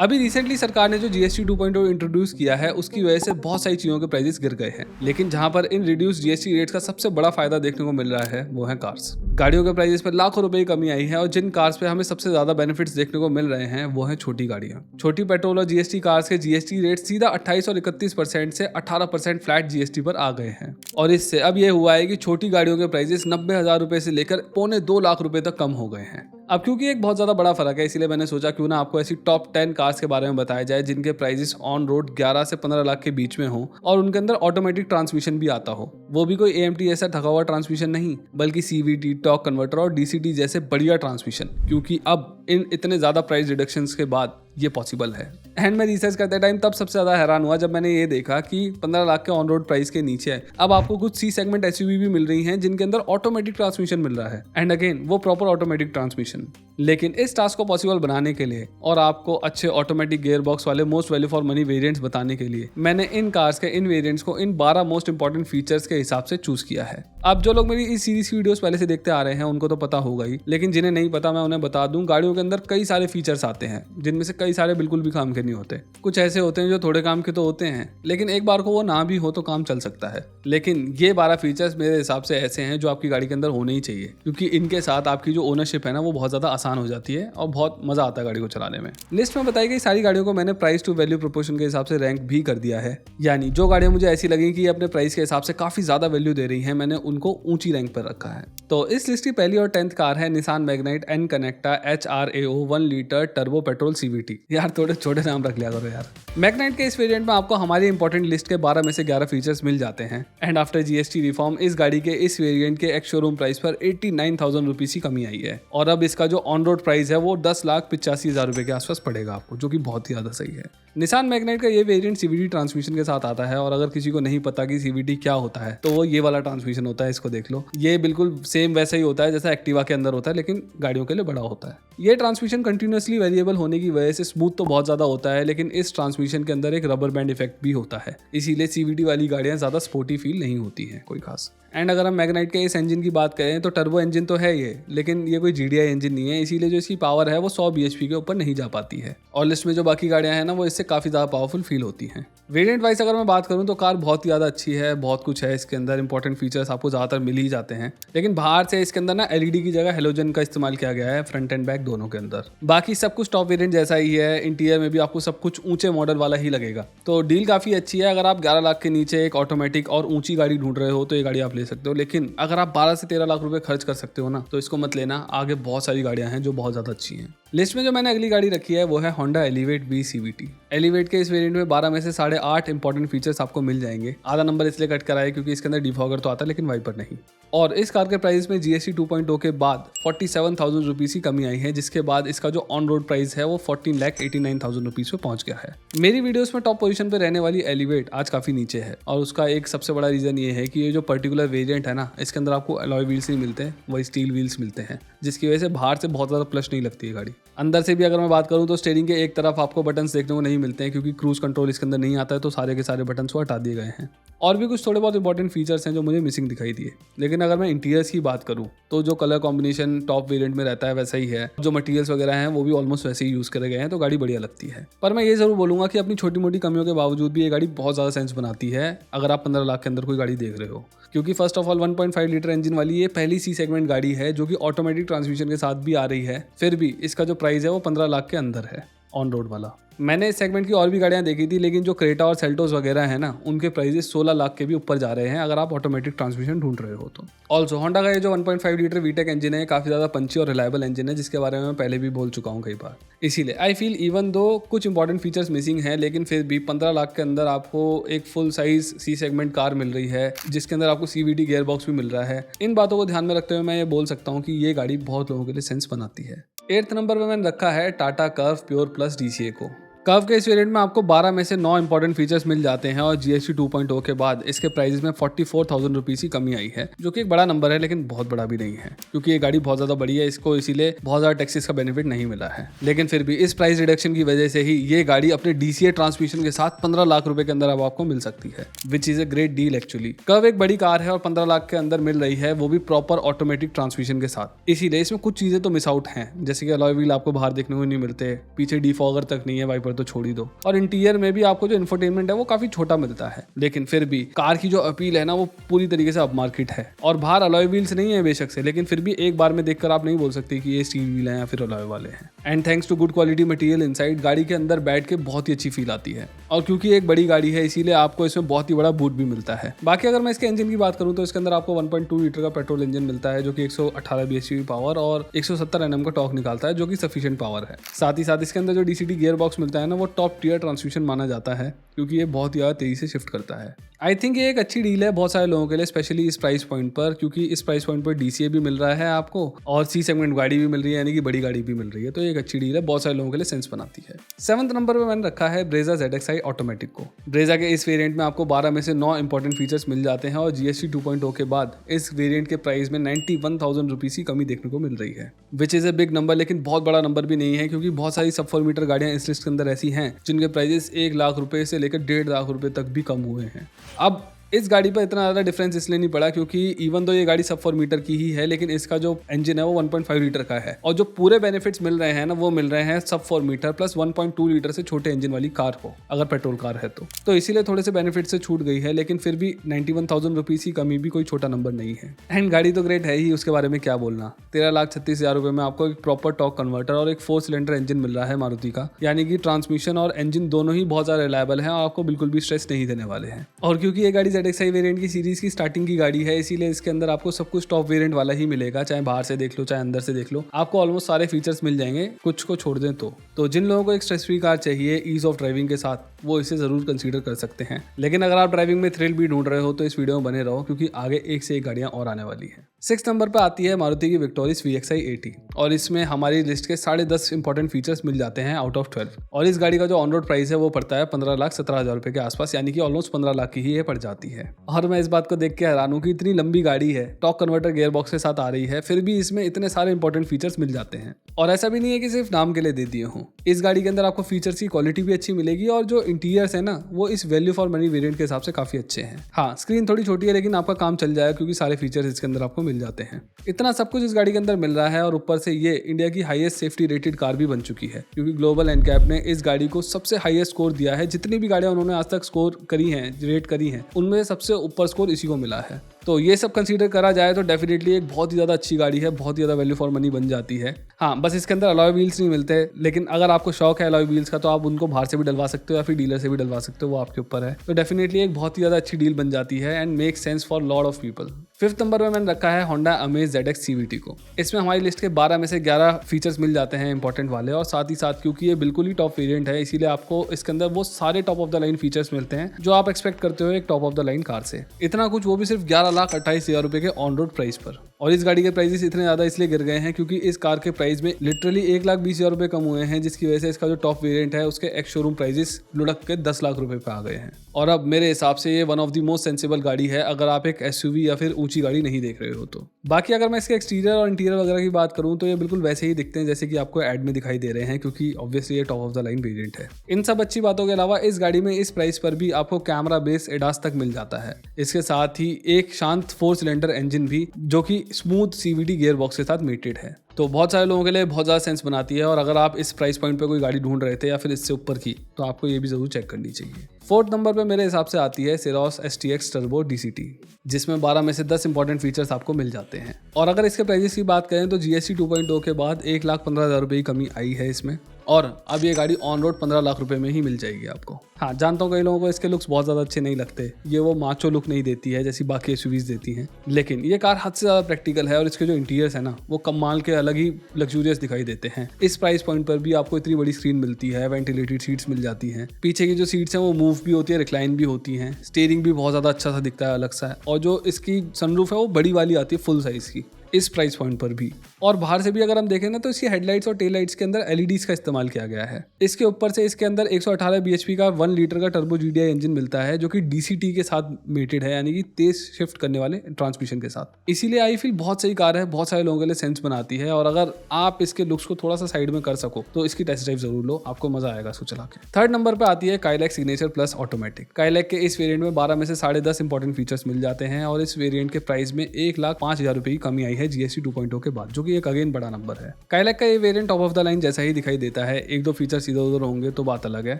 अभी रिसेंटली सरकार ने जो GST 2.0 इंट्रोड्यूस किया है उसकी वजह से बहुत सारी चीजों के प्राइसेस गिर गए हैं, लेकिन जहां पर इन रिड्यूस GST रेट्स का सबसे बड़ा फायदा देखने को मिल रहा है वो है कार्स। गाड़ियों के प्राइसेस पर लाखों रुपए की कमी आई है और जिन कार्स पे हमें सबसे ज्यादा बेनिफिट्स देखने को मिल रहे हैं वो है छोटी गाड़ियां। छोटी पेट्रोल और GST कार्स के GST रेट सीधा 28 और 31% से 18% फ्लैट GST पर आ गए हैं और इससे अब ये हुआ है कि छोटी गाड़ियों के प्राइसेस 90,000 रुपए से लेकर 2.25 लाख रुपए तक कम हो गए हैं। अब क्योंकि एक बहुत ज्यादा बड़ा फर्क है, इसीलिए मैंने सोचा क्यों ना आपको ऐसी टॉप 10 कार्स के बारे में बताया जाए जिनके प्राइसेस ऑन रोड 11 से 15 लाख के बीच में हो और उनके अंदर ऑटोमेटिक ट्रांसमिशन भी आता हो। वो भी कोई AMT ऐसा थका हुआ ट्रांसमिशन नहीं, बल्कि CVT, टॉर्क कन्वर्टर और DCT जैसे बढ़िया ट्रांसमिशन, क्योंकि अब इन इतने ज्यादा प्राइस रिडक्शंस के बाद ये पॉसिबल है। एंड मैं रिसर्च करते टाइम तब सबसे ज्यादा हैरान हुआ जब मैंने ये देखा कि 15 लाख के ऑन रोड प्राइस के नीचे है अब आपको कुछ C सेगमेंट SUV भी मिल रही हैं जिनके अंदर ऑटोमेटिक ट्रांसमिशन मिल रहा है, एंड अगेन वो प्रॉपर ऑटोमेटिक ट्रांसमिशन। लेकिन इस टास्क को पॉसिबल बनाने के लिए और आपको अच्छे ऑटोमेटिक गियर बॉक्स वाले most value for money variants बताने के लिए मैंने इन कार्स के इन वेरिएंट्स को इन 12 मोस्ट इंपॉर्टेंट फीचर्स के हिसाब से चूज किया है। अब जो लोग मेरी इस सीरीज की वीडियोस पहले से देखते आ रहे हैं उनको तो पता होगा ही, लेकिन जिन्हें नहीं पता मैं उन्हें बता दूं, गाड़ियों के अंदर कई सारे फीचर्स आते हैं जिनमें से कई सारे बिल्कुल भी काम के नहीं होते। कुछ ऐसे होते हैं जो थोड़े काम के तो होते हैं, लेकिन एक बार को वो ना भी हो तो काम चल सकता है। लेकिन ये 12 फीचर्स मेरे हिसाब से ऐसे हैं जो आपकी गाड़ी के अंदर होने ही चाहिए, क्योंकि इनके साथ आपकी जो ओनरशिप है ना वो बहुत ज्यादा आसान हो जाती है और बहुत मजा आता है गाड़ी को चलाने में। लिस्ट में बताई गई सारी गाड़ियों को मैंने प्राइस टू वैल्यू प्रोपोर्शन के हिसाब से रैंक भी कर दिया है, यानी जो गाड़ियां मुझे ऐसी लगी कि अपने प्राइस के हिसाब से काफी ज्यादा वैल्यू दे रही हैं मैंने उनको ऊंची रैंक पर रखा है। तो इस लिस्ट की पहली और 10th कार है Nissan Magnite N कनेक्टा HRAO 1 litre turbo petrol CVT। यार थोड़े छोटे नाम रख लिया करो यार। मैग्नाइट के इस वेरिएंट में आपको हमारी इंपॉर्टेंट लिस्ट के 12 में से 11 फीचर्स मिल जाते हैं, एंड आफ्टर GST रिफॉर्म इस गाड़ी के इस वेरिएंट के एक्स शोरूम प्राइस पर 89,000 रुपीज की कमी आई है और अब इसका जो ऑन रोड प्राइस है वो 10,85,000 रुपए के आसपास पड़ेगा आपको, जो कि बहुत ही ज्यादा सही है। निसान मैग्नाइट का ये वेरिएंट CVT ट्रांसमिशन के साथ आता है और अगर किसी को नहीं पता कि CVT क्या होता है तो वो ये वाला ट्रांसमिशन होता है, इसको देख लो। ये बिल्कुल सेम वैसा ही होता है जैसा एक्टिवा के अंदर होता है, लेकिन गाड़ियों के लिए बड़ा होता है। ये ट्रांसमिशन कंटिन्यूअसली वेरिएबल होने की वजह से स्मूथ तो बहुत ज्यादा होता है, लेकिन इस ट्रांसमिशन के अंदर एक रबर बैंड इफेक्ट भी होता है, इसीलिए CVT वाली गाड़ियां ज्यादा स्पोर्टी फील नहीं होती हैं कोई खास। एंड अगर हम मैग्नाइट के इस इंजन की बात करें तो टर्बो इंजन तो है ये, लेकिन ये कोई GDI इंजन नहीं है, इसीलिए जो इसकी पावर है वो 100 bhp के ऊपर नहीं जा पाती है और लिस्ट में जो बाकी गाड़ियां हैं ना वो इससे काफी ज्यादा पावरफुल फील होती हैं। वेरिएंट वाइज अगर मैं बात करूं तो कार बहुत ही ज्यादा अच्छी है, बहुत कुछ है इसके अंदर, इंपॉर्टेंट फीचर्स आपको ज्यादातर मिल ही जाते हैं, लेकिन बाहर से इसके अंदर ना LED की जगह हेलोजन का इस्तेमाल किया गया है फ्रंट एंड बैक दोनों के अंदर। बाकी सब कुछ टॉप वेरिएंट जैसा ही है, इंटीरियर में भी आपको सब कुछ ऊंचे मॉडल वाला ही लगेगा। तो डील काफी अच्छी है, अगर आप 11 लाख के नीचे एक ऑटोमेटिक और ऊंची गाड़ी ढूंढ रहे हो तो ये गाड़ी आप ले सकते हो, लेकिन अगर आप 12 से 13 लाख रुपए खर्च कर सकते हो ना तो इसको मत लेना, आगे बहुत सारी गाड़ियां हैं जो बहुत ज्यादा अच्छी हैं। लिस्ट में जो मैंने अगली गाड़ी रखी है वो है Honda Elevate V CVT। Elevate के इस वेरिएंट में 12 में से 8.5 इंपॉर्टेंट फीचर्स आपको मिल जाएंगे। आधा नंबर इसलिए कट कराया क्योंकि इसके अंदर डिफॉगर तो आता है लेकिन वाइपर नहीं। और इस कार के प्राइस में GST 2.0 के बाद 47,000 रुपीज की कमी आई है, जिसके बाद इसका जो ऑन रोड प्राइस है वो 14,89,000 रुपीज पे पहुंच गया है। मेरी वीडियोस में टॉप पोजीशन पे रहने वाली Elevate आज काफी नीचे है और उसका एक सबसे बड़ा रीजन ये है कि ये जो पर्टिकुलर वेरिएंट है ना इसके अंदर आपको अलॉय व्हील्स नहीं मिलते, वही स्टील व्हील्स मिलते हैं, जिसकी वजह से बाहर से बहुत ज्यादा प्लस नहीं लगती है गाड़ी। अंदर से भी अगर मैं बात करूं तो स्टीयरिंग के एक तरफ आपको बटन्स देखने को नहीं मिलते हैं क्योंकि क्रूज कंट्रोल इसके अंदर नहीं आता है, तो सारे के सारे बटन्स को हटा दिए गए हैं। और भी कुछ थोड़े बहुत इंपॉर्टेंट फीचर्स हैं जो मुझे मिसिंग दिखाई दिए। लेकिन अगर मैं इंटीरियर्स की बात करूं तो जो कलर कॉम्बिनेशन टॉप वेरिएंट में रहता है वैसा ही है, जो मटेरियल्स वगैरह हैं वो भी ऑलमोस्ट वैसे ही यूज करे गए हैं, तो गाड़ी बढ़िया लगती है। पर मैं ये जरूर बोलूंगा कि अपनी छोटी मोटी कमियों के बावजूद भी ये गाड़ी बहुत ज्यादा सेंस बनाती है अगर आप 15 लाख के अंदर कोई गाड़ी देख रहे हो, क्योंकि first of all 1.5 litre engine वाली ये पहली C सेगमेंट गाड़ी है जो कि ऑटोमेटिक ट्रांसमिशन के साथ भी आ रही है, फिर भी इसका जो प्राइस है वो 15 लाख के अंदर है ऑन रोड वाला। मैंने इस सेगमेंट की और भी गाड़ियां देखी थी, लेकिन जो क्रेटा और सेल्टोस वगैरह है ना उनके प्राइसेस 16 लाख के भी ऊपर जा रहे हैं अगर आप ऑटोमेटिक ट्रांसमिशन ढूंढ रहे हो तो। ऑल्सो होंडा का ये जो 1.5 लीटर VTEC इंजन है काफी ज्यादा पंची और रिलायबल इंजन है, जिसके बारे में मैं पहले भी बोल चुका हूँ कई बार। इसीलिए आई फील इवन दो कुछ इंपॉर्टेंट फीचर्स मिसिंग है, लेकिन फिर भी 15 लाख के अंदर आपको एक full size C segment car मिल रही है जिसके अंदर आपको CVT गियर बॉक्स भी मिल रहा है। इन बातों को ध्यान में रखते हुए मैं ये बोल सकता हूँ कि ये गाड़ी बहुत लोगों के लिए सेंस बनाती है। 8th नंबर पर मैंने रखा है Tata curve pure plus DCA को। कर्व के इस वेरिएंट में आपको 12 में से 9 इंपॉर्टेंट फीचर्स मिल जाते हैं और GST 2.0 के बाद इसके प्राइस में 44,000 रुपीज की कमी आई है, जो कि एक बड़ा नंबर है लेकिन बहुत बड़ा भी नहीं है क्योंकि ये गाड़ी बहुत ज्यादा बड़ी है, इसको इसीलिए बहुत ज्यादा टैक्सेस का बेनिफिट नहीं मिला है। लेकिन फिर भी इस प्राइस रिडक्शन की वजह से ही ये गाड़ी अपने DCA ट्रांसमिशन के साथ 15 लाख रुपए के अंदर अब आपको मिल सकती है, which is a great deal actually. Curve एक बड़ी कार है और 15 लाख के अंदर मिल रही है, वो भी प्रॉपर ऑटोमेटिक ट्रांसमिशन के साथ। इसीलिए इसमें कुछ चीजें तो मिस आउट हैं, जैसे कि अलॉय व्हील आपको बाहर देखने को नहीं मिलते, पीछे डिफॉगर तक नहीं है वाइपर है तो छोड़ ही दो। और इंटीरियर में भी आपको जो इंफोटेनमेंट है वो काफी छोटा मिलता है, लेकिन फिर भी कार की जो अपील है ना वो पूरी तरीके से अप मार्केट है। और बाहर अलॉय व्हील्स नहीं है बेशक से, लेकिन फिर भी एक बार में देखकर आप नहीं बोल सकते कि ये स्टील व्हील है या फिर अलॉय वाले हैं। And thanks to good quality material inside, गाड़ी के अंदर बैठ के बहुत ही अच्छी फील आती है। और क्योंकि एक बड़ी गाड़ी है इसीलिए आपको इसमें बहुत ही बड़ा बूट भी मिलता है। बाकी अगर मैं इसके इंजन की बात करूं तो इसके अंदर आपको 1.2 लीटर का पेट्रोल इंजन मिलता है जो कि 118 bhp पावर और 170 Nm का टॉर्क निकालता है, जो कि सफिशिएंट पावर है। साथ ही साथ इसके अंदर जो DCT गियर बॉक्स मिलता है ना वो टॉप टियर ट्रांसमिशन माना जाता है, क्योंकि ये बहुत ज़्यादा तेजी से शिफ्ट करता है। आई थिंक ये एक अच्छी डील है बहुत सारे लोगों के लिए, स्पेशली इस प्राइस पॉइंट पर, क्योंकि इस प्राइस पॉइंट पर DCA भी मिल रहा है आपको और C सेगमेंट गाड़ी भी मिल रही है, यानी कि बड़ी गाड़ी भी मिल रही है। तो ये एक अच्छी डील है, बहुत सारे लोगों के लिए सेंस बनाती है। 7th नंबर पर मैंने रखा है ब्रेजा ZXi ऑटोमेटिक को। ब्रेजा के इस वेरिएंट में आपको 12 में से 9 इंपॉर्टेंट फीचर्स मिल जाते हैं और GST 2.0 के बाद इस वेरिएंट के प्राइस में 91,000 रुपीज़ की कमी देखने को मिल रही है, which is a big number. लेकिन बहुत बड़ा नंबर भी नहीं है, क्योंकि बहुत सारी सब 4 मीटर गाड़ियाँ इस लिस्ट के अंदर ऐसी हैं जिनके प्राइजेस 1 लाख रुपए से लेकर 1.5 लाख रुपए तक भी कम हुए हैं। अब इस गाड़ी पर इतना ज़्यादा डिफरेंस इसलिए नहीं पड़ा क्योंकि इवन तो ये गाड़ी सब 4 मीटर की ही है, लेकिन इसका जो इंजन है वो 1.5 लीटर का है और जो पूरे बेनिफिट्स मिल रहे हैं ना वो मिल रहे हैं सब 4 मीटर प्लस 1.2 लीटर से छोटे इंजन वाली कार को, अगर पेट्रोल कार है तो इसीलिए थोड़े से बेनिफिट से छूट गई है। लेकिन फिर भी 91,000 रुपीज़ की कमी भी कोई छोटा नंबर नहीं है। एंड गाड़ी तो ग्रेट है ही, उसके बारे में क्या बोलना। 13,36,000 रुपये में आपको एक प्रॉपर टॉर्क कन्वर्टर और एक 4 सिलेंडर इंजन मिल रहा है मारुति का, यानी कि ट्रांसमिशन और इंजन दोनों ही बहुत ज़्यादा रिलायबल है और आपको बिल्कुल भी स्ट्रेस नहीं देने वाले हैं। और क्योंकि ये गाड़ी ZXi वेरिएंट की सीरीज की स्टार्टिंग की गाड़ी है, इसीलिए इसके अंदर आपको सब कुछ टॉप वेरिएंट वाला ही मिलेगा, चाहे बाहर से देख लो चाहे अंदर से देख लो, आपको ऑलमोस्ट सारे फीचर्स मिल जाएंगे, कुछ को छोड़ दें तो जिन लोगों को एक स्ट्रेस फ्री कार चाहिए ईज ऑफ ड्राइविंग के साथ, वो इसे जरूर कंसीडर कर सकते हैं। लेकिन अगर आप ड्राइविंग में थ्रिल भी ढूंढ रहे हो तो इस वीडियो में बने रहो, क्योंकि आगे एक से एक गाड़ियां और आने वाली है। 6th नंबर पर आती है मारुति की विक्टोरिस VXi 80 और इसमें हमारी लिस्ट के 10.5 इंपॉर्टेंट फीचर्स मिल जाते हैं आउट ऑफ 12। और इस गाड़ी का जो ऑन रोड प्राइस है वो पड़ता है 15,17,000 रुपए के आसपास, यानी कि ऑलमोस्ट 15 लाख की ही ये पड़ जाती है। और मैं इस बात को देख के हैरान हूँ कि इतनी लंबी गाड़ी है, टॉर्क कन्वर्टर गियर बॉक्स के साथ आ रही है, फिर भी इसमें इतने सारे इंपॉर्टेंट फीचर्स मिल जाते हैं। और ऐसा भी नहीं है कि सिर्फ नाम के लिए दे दिए हों, इस गाड़ी के अंदर आपको फीचर्स की क्वालिटी भी अच्छी मिलेगी और जो इंटीरियर्स है ना वो इस वैल्यू फॉर मनी वेरिएंट के हिसाब से काफी अच्छे हैं। हाँ, स्क्रीन थोड़ी छोटी है लेकिन आपका काम चल जाएगा, क्योंकि सारे फीचर्स इसके अंदर आपको मिल जाते हैं। इतना सब कुछ इस गाड़ी के अंदर मिल रहा है और ऊपर से ये इंडिया की हाईएस्ट सेफ्टी रेटेड कार भी बन चुकी है, क्योंकि ग्लोबल एनकैप ने इस गाड़ी को सबसे हाईएस्ट स्कोर दिया है। जितनी भी गाड़ियां उन्होंने आज तक स्कोर करी हैं, रेट करी हैं, उनमें सबसे ऊपर स्कोर इसी को मिला है। तो ये सब कंसीडर करा जाए तो डेफिनेटली एक बहुत ही ज़्यादा अच्छी गाड़ी है, बहुत ही ज़्यादा वैल्यू फॉर मनी बन जाती है। हाँ, बस इसके अंदर अलॉय व्हील्स नहीं मिलते, लेकिन अगर आपको शौक है अलॉय व्हील्स का तो आप उनको बाहर से भी डलवा सकते हो या फिर डीलर से भी डलवा सकते हो, वो आपके ऊपर है। तो डेफिनेटली एक बहुत ही ज़्यादा अच्छी डील बन जाती है and make sense for lot of people. 5th number में मैंने रखा है होंडा अमेज ZX CVT को। इसमें हमारी लिस्ट के 12 में से 11 फीचर्स मिल जाते हैं इंपॉर्टेंट वाले, और साथ ही साथ क्योंकि ये बिल्कुल ही टॉप वेरिएंट है इसीलिए आपको इसके अंदर वो सारे top of the line features मिलते हैं जो आप एक्सपेक्ट करते हो एक top of the line car से। इतना कुछ वो भी सिर्फ 11,28,000 रुपए के ऑन रोड प्राइस पर। और इस गाड़ी के प्राइसेस इतने ज़्यादा इसलिए गिर गए हैं क्योंकि इस कार के प्राइस में लिटरली 1,20,000 रुपए कम हुए हैं, जिसकी वजह से इसका जो टॉप वेरिएंट है उसके एक्स शोरूम प्राइसेस लुढ़क के 10 लाख रुपए पे आ गए हैं। और अब मेरे हिसाब से ये one of the most sensible गाड़ी है अगर आप एक SUV या फिर ऊंची गाड़ी नहीं देख रहे हो तो। बाकी अगर मैं इसके एक्सटीरियर और इंटीरियर वगैरह की बात करूं तो ये बिल्कुल वैसे ही दिखते हैं जैसे कि आपको ऐड में दिखाई दे रहे हैं, क्योंकि ऑब्वियसली ये top of the line variant है। इन सब अच्छी बातों के अलावा इस गाड़ी में इस प्राइस पर भी आपको कैमरा बेस एडास तक मिल जाता है। इसके साथ ही एक शांत 4 सिलेंडर इंजन भी जो कि स्मूथ CVT गियर बॉक्स के साथ मेटेड है, तो बहुत सारे लोगों के लिए बहुत ज़्यादा सेंस बनाती है। और अगर आप इस प्राइस पॉइंट पे कोई गाड़ी ढूंढ रहे थे या फिर इससे ऊपर की, तो आपको ये भी जरूर चेक करनी चाहिए। 4th नंबर पे मेरे हिसाब से आती है सेरोस STX टर्बो DCT, जिसमें 12 में से 10 इंपॉर्टेंट फीचर्स आपको मिल जाते हैं। और अगर इसके प्राइसेस की बात करें तो GST 2.0 के बाद 1,15,000 रुपये की कमी आई है इसमें, और अब ये गाड़ी ऑन रोड 15 लाख रुपए में ही मिल जाएगी आपको। हाँ, जानता हूँ कई लोगों को इसके लुक्स बहुत ज़्यादा अच्छे नहीं लगते, ये वो माचो लुक नहीं देती है जैसी बाकी SUVs देती हैं, लेकिन ये कार हद से ज़्यादा प्रैक्टिकल है और इसके जो इंटीरियर्स है ना वो कमाल के अलग ही लग्जूरियस दिखाई देते हैं। इस प्राइस पॉइंट पर भी आपको इतनी बड़ी स्क्रीन मिलती है, वेंटिलेटेड सीट्स मिल जाती हैं, पीछे की जो सीट्स हैं वो मूव भी होती है, रिक्लाइन भी होती हैं, स्टीयरिंग भी बहुत ज़्यादा अच्छा सा दिखता है, अलग सा है, और जो इसकी सनरूफ है वो बड़ी वाली आती है फुल साइज़ की इस प्राइस पॉइंट पर भी। और बाहर से भी अगर हम देखें ना तो इसकी हेडलाइट्स और टेल लाइट्स के अंदर LEDs का इस्तेमाल किया गया है। इसके ऊपर से इसके अंदर 118 bhp का 1 लीटर का टर्बो GDI इंजन मिलता है जो कि DCT के साथ मेटेड है, यानी कि तेज शिफ्ट करने वाले ट्रांसमिशन के साथ। इसीलिए आई फील बहुत सही कार है, बहुत सारे लोगों के लिए सेंस बनाती है। और अगर आप इसके लुक्स को थोड़ा सा साइड में कर सको तो इसकी टेस्ट ड्राइव जरूर लो, आपको मजा आएगा इसको चला के। 3rd नंबर पर आती है Kylaq signature plus automatic. Kylaq के इस वेरिएंट में 12 में से 10.5 इंपॉर्टेंट फीचर्स मिल जाते हैं और इस वेरिएंट के प्राइस में 1,05,000 रुपए की कमी आई है GST 2.0 के बाद, जो कि कि एक अगेन बड़ा नंबर है। काइलैक का ये variant top of the line जैसा ही दिखाई देता है, एक दो फीचर्स इधर उधर होंगे तो बात अलग है,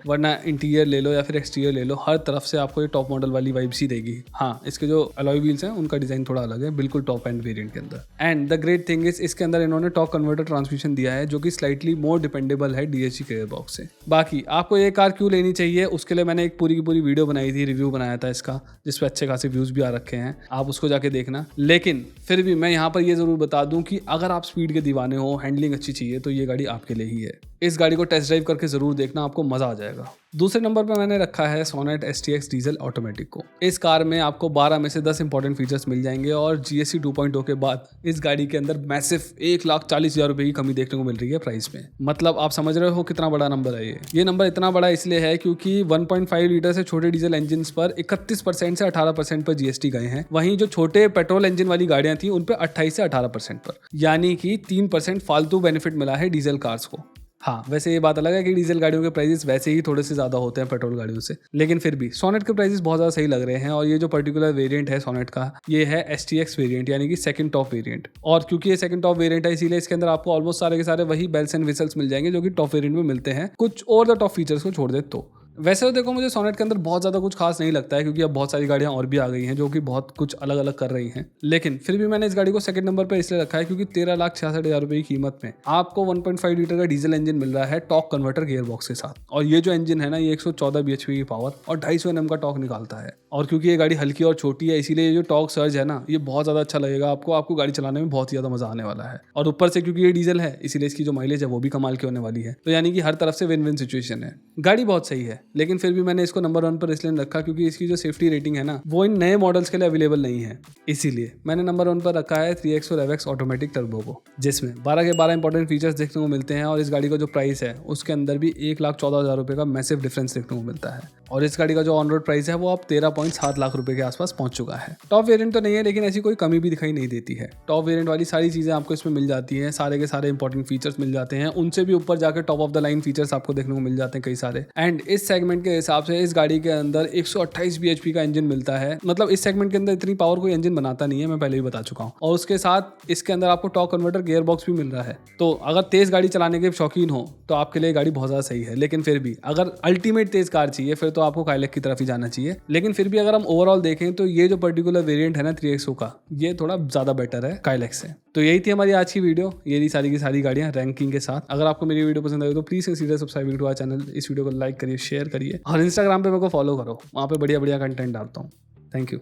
वरना इंटीरियर ले लो या फिर एक्सटीरियर ले लो, हर तरफ से आपको ये टॉप मॉडल वाली वाइब्स ही देगी। हाँ, इसके जो अलॉय व्हील्स हैं उनका डिजाइन थोड़ा अलग है, बिल्कुल टॉप एंड वेरिएंट के अंदर। And the great thing is इसके अंदर इन्होंने टॉर्क कन्वर्टर ट्रांसमिशन दिया है जो कि स्लाइटली मोर डिपेंडेबल है डीएसजी गियर बॉक्स से। बाकी आपको ये कार क्यों लेनी चाहिए उसके लिए मैंने एक पूरी की पूरी वीडियो बनाई थी, रिव्यू बनाया था इसका, जिसपे अच्छे खासे व्यूज भी आ रखे हैं, आप उसको जाके देखना। लेकिन फिर भी मैं यहाँ पर ये जरूर बता दूं कि अगर आप स्पीड के दीवाने हो, हैंडलिंग अच्छी चाहिए, तो ये गाड़ी आपके लिए ही है। इस गाड़ी को टेस्ट ड्राइव करके जरूर देखना, आपको मजा आ जाएगा। दूसरे नंबर पर मैंने रखा है सोनेट STX डीजल ऑटोमेटिक को। इस कार में आपको 12 में से 10 इंपॉर्टेंट फीचर्स मिल जाएंगे और GST 2.0 के बाद इस गाड़ी के अंदर मैसिव 1,40,000 रुपए की कमी देखने को मिल रही है प्राइस में। मतलब आप समझ रहे हो कितना बड़ा नंबर है ये नंबर इतना बड़ा इसलिए है क्योंकि 1.5 लीटर से छोटे डीजल इंजन पर 31% से 18% पर GST गए हैं, वहीं जो छोटे पेट्रोल इंजन वाली गाड़ियां थी उन पर 28 से 18% पर, यानी कि 3% फालतू बेनिफिट मिला है डीजल कार्स को। हाँ, वैसे ये बात अलग है कि डीजल गाड़ियों के प्राइसेस वैसे ही थोड़े से ज़्यादा होते हैं पेट्रोल गाड़ियों से, लेकिन फिर भी सोनेट के प्राइसेस बहुत ज़्यादा सही लग रहे हैं। और ये जो पर्टिकुलर वेरिएंट है सोनेट का, ये है STX वेरिएंट, यानी कि सेकंड टॉप वेरिएंट। और क्योंकि ये सेकंड टॉप वेरिएंट है इसीलिए इसके अंदर आपको ऑलमोस्ट सारे के सारे वही बेल्स एंड व्हिसल्स मिल जाएंगे जो कि टॉप वेरिएंट में मिलते हैं, कुछ और द टॉप फीचर्स को छोड़ दे तो। वैसे तो देखो, मुझे सोनेट के अंदर बहुत ज़्यादा कुछ खास नहीं लगता है क्योंकि अब बहुत सारी गाड़ियाँ और भी आ गई हैं जो कि बहुत कुछ अलग अलग कर रही हैं, लेकिन फिर भी मैंने इस गाड़ी को सेकंड नंबर पर इसलिए रखा है क्योंकि 13,66,000 रुपये की कीमत में आपको 1.5 लीटर का डीजल इंजन मिल रहा है टॉर्क कन्वर्टर गियर बॉक्स के साथ। और ये जो इंजन है ना, ये 114 bhp की पावर और 250 Nm का टॉर्क निकालता है। और क्योंकि ये गाड़ी हल्की और छोटी है इसीलिए ये जो टॉर्क सर्ज है ना, ये बहुत ज़्यादा अच्छा लगेगा आपको गाड़ी चलाने में बहुत ही ज़्यादा मजा आने वाला है। और ऊपर से क्योंकि ये डीजल है इसीलिए इसकी जो माइलेज है वो भी कमाल की होने वाली है, तो यानी कि हर तरफ से विन विन सिचुएशन है। गाड़ी बहुत सही है, लेकिन फिर भी मैंने इसको नंबर 1 पर इसलिए रखा क्योंकि इसकी जो सेफ्टी रेटिंग है ना, वो इन नए मॉडल्स के लिए अवेलेबल नहीं है, इसीलिए मैंने नंबर 1 पर रखा है 3X और FX ऑटोमेटिक टर्बो को, जिसमें 12 के 12 इंपॉर्टेंट फीचर्स देखने को मिलते हैं। और इस गाड़ी का जो प्राइस है उसके अंदर भी 1,14,000 रुपये का मैसिव डिफरेंस देखने को मिलता है। और इस गाड़ी का जो ऑन रोड प्राइस है वो अब 13.7 लाख रुपए के आसपास पहुंच चुका है। टॉप वेरिएंट तो नहीं है, लेकिन ऐसी कोई कमी भी दिखाई नहीं देती है। टॉप वेरिएंट वाली सारी चीजें आपको इसमें मिल जाती हैं, सारे के सारे इंपॉर्टेंट फीचर्स मिल जाते हैं, उनसे भी ऊपर जाकर top of the line features आपको देखने को मिल जाते हैं कई सारे। एंड इस सेगमेंट के हिसाब से इस गाड़ी के अंदर 128 bhp का इंजन मिलता है। मतलब इस सेगमेंट के अंदर इतनी पावर कोई इंजन बनाता नहीं है, मैं पहले ही बता चुका हूँ। और उसके साथ इसके अंदर आपको टॉर्क कन्वर्टर गियर बॉक्स भी मिल रहा है, तो अगर तेज गाड़ी चलाने के शौकीन हो तो आपके लिए गाड़ी बहुत ज़्यादा सही है। लेकिन फिर भी अगर अल्टीमेट तेज कार चाहिए फिर तो आपको काइलैक की तरफ ही जाना चाहिए। लेकिन फिर भी अगर हम ओवरऑल देखें तो ये जो पर्टिकुलर वेरिएंट है ना 3XO का, ये थोड़ा ज़्यादा बेटर है काइलैक से। तो यही थी हमारी आज की वीडियो, ये रही सारी की सारी गाड़ियाँ रैंकिंग के साथ। अगर आपको मेरी वीडियो पसंद आई तो please consider subscribing to our channel. इस वीडियो को लाइक करिए, शेयर करिए और इंस्टाग्राम पे मेरे को फॉलो करो, वहाँ पे बढ़िया बढ़िया कंटेंट डालता हूँ। Thank you.